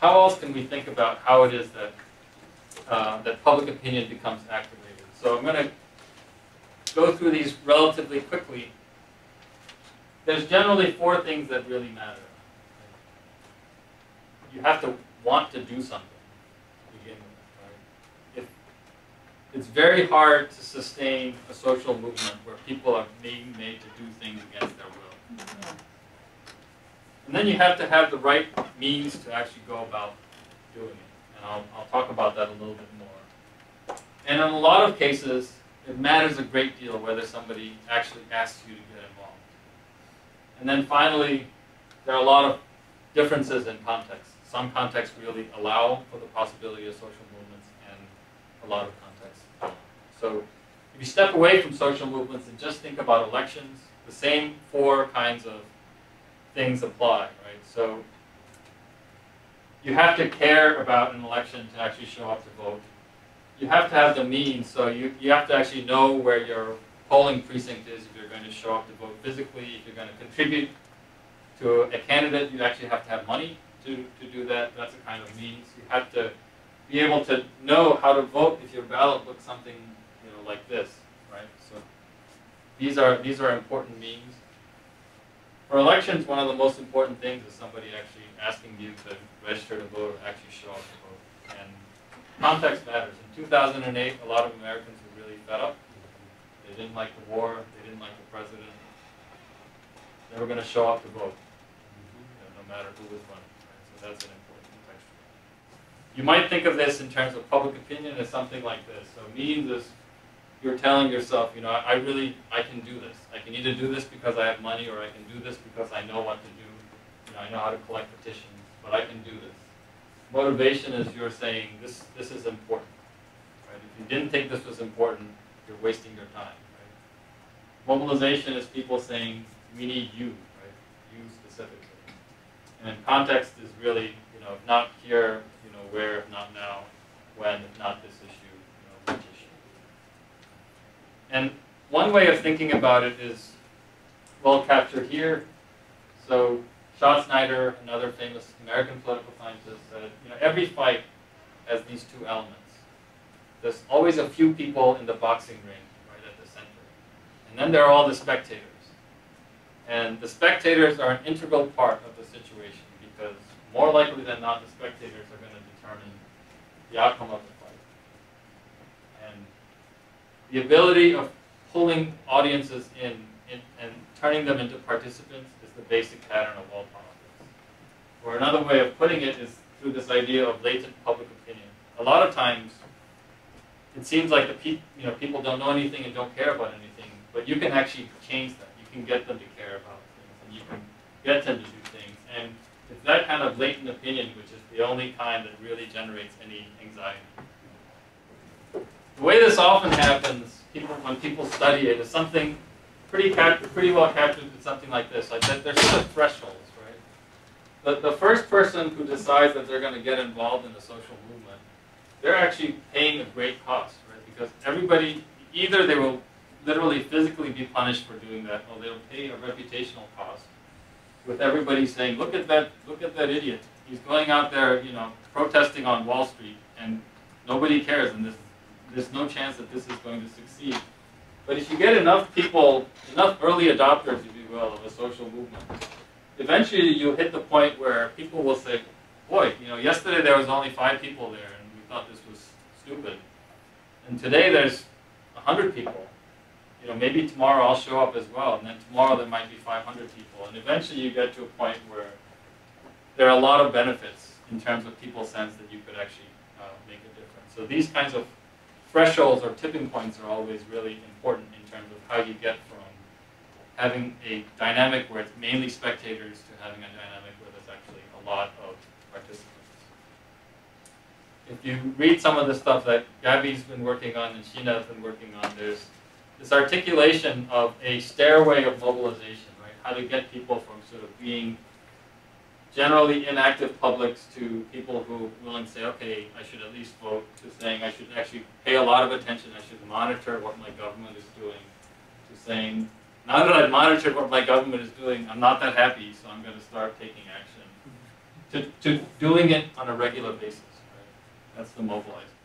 how else can we think about how it is that that public opinion becomes activated? So I'm going to go through these relatively quickly. There's generally 4 things that really matter. You have to want to do something to begin with. Right? It's very hard to sustain a social movement where people are being made to do things against their will. And then you have to have the right means to actually go about doing it. And I'll talk about that a little bit more. And in a lot of cases, it matters a great deal whether somebody actually asks you to get involved. And then finally, there are a lot of differences in context. Some contexts really allow for the possibility of social movements, and a lot of contexts don't. So if you step away from social movements and just think about elections, the same 4 kinds of things apply, right? So you have to care about an election to actually show up to vote. You have to have the means, so you have to actually know where your polling precinct is if you're going to show up to vote physically. If you're going to contribute to a candidate, you actually have to have money to do that. That's a kind of means. You have to be able to know how to vote if your ballot looks something like this, right? So these are important means. For elections, one of the most important things is somebody actually asking you to register to vote or actually show up to vote. And context matters. In 2008, a lot of Americans were really fed up. They didn't like the war. They didn't like the president. They were going to show up to vote, no matter who was running. Right? So that's an important context. You might think of this in terms of public opinion as something like this. So means is you're telling yourself, I can do this. I can either do this because I have money, or I can do this because I know what to do. I know how to collect petitions, but I can do this. Motivation is you're saying this is important. Right? If you didn't think this was important, you're wasting your time. Right? Mobilization is people saying we need you, right? You specifically. And context is really, if not here, where, if not now, when, if not this issue, which issue. And one way of thinking about it is well captured here. So Schatzsnyder, another famous American political scientist, said, every fight has these 2 elements. There's always a few people in the boxing ring right at the center. And then there are all the spectators. And the spectators are an integral part of the situation because more likely than not, the spectators are going to determine the outcome of the fight. And the ability of pulling audiences in and turning them into participants is the basic pattern of all politics. Or another way of putting it is through this idea of latent public opinion. A lot of times, it seems like people don't know anything and don't care about anything, but you can actually change that. You can get them to care about things, and you can get them to do things. And it's that kind of latent opinion which is the only kind that really generates any anxiety. The way this often happens, when people study it, is something pretty well captured in something like this. Like that there's sort of thresholds, right? The first person who decides that they're going to get involved in a social movement, they're actually paying a great cost, right? Because everybody, either they will literally physically be punished for doing that, or they'll pay a reputational cost. With everybody saying, look at that idiot. He's going out there, protesting on Wall Street, and nobody cares, and there's no chance that this is going to succeed. But if you get enough people, enough early adopters, if you will, of a social movement, eventually you'll hit the point where people will say, boy, yesterday there was only 5 people there, and we thought this was stupid. And today there's 100 people. Maybe tomorrow I'll show up as well, and then tomorrow there might be 500 people. And eventually you get to a point where there are a lot of benefits in terms of people's sense that you could actually make a difference. So these kinds of thresholds or tipping points are always really important in terms of how you get from having a dynamic where it's mainly spectators to having a dynamic where there's actually a lot of participants. If you read some of the stuff that Gabby's been working on and Sheena's been working on, there's this articulation of a stairway of mobilization, right? How to get people from sort of being generally inactive publics to people who are willing to say, okay, I should at least vote, to saying I should actually pay a lot of attention, I should monitor what my government is doing, to saying, now that I've monitored what my government is doing, I'm not that happy, so I'm going to start taking action, to doing it on a regular basis. Right? That's the mobilizer.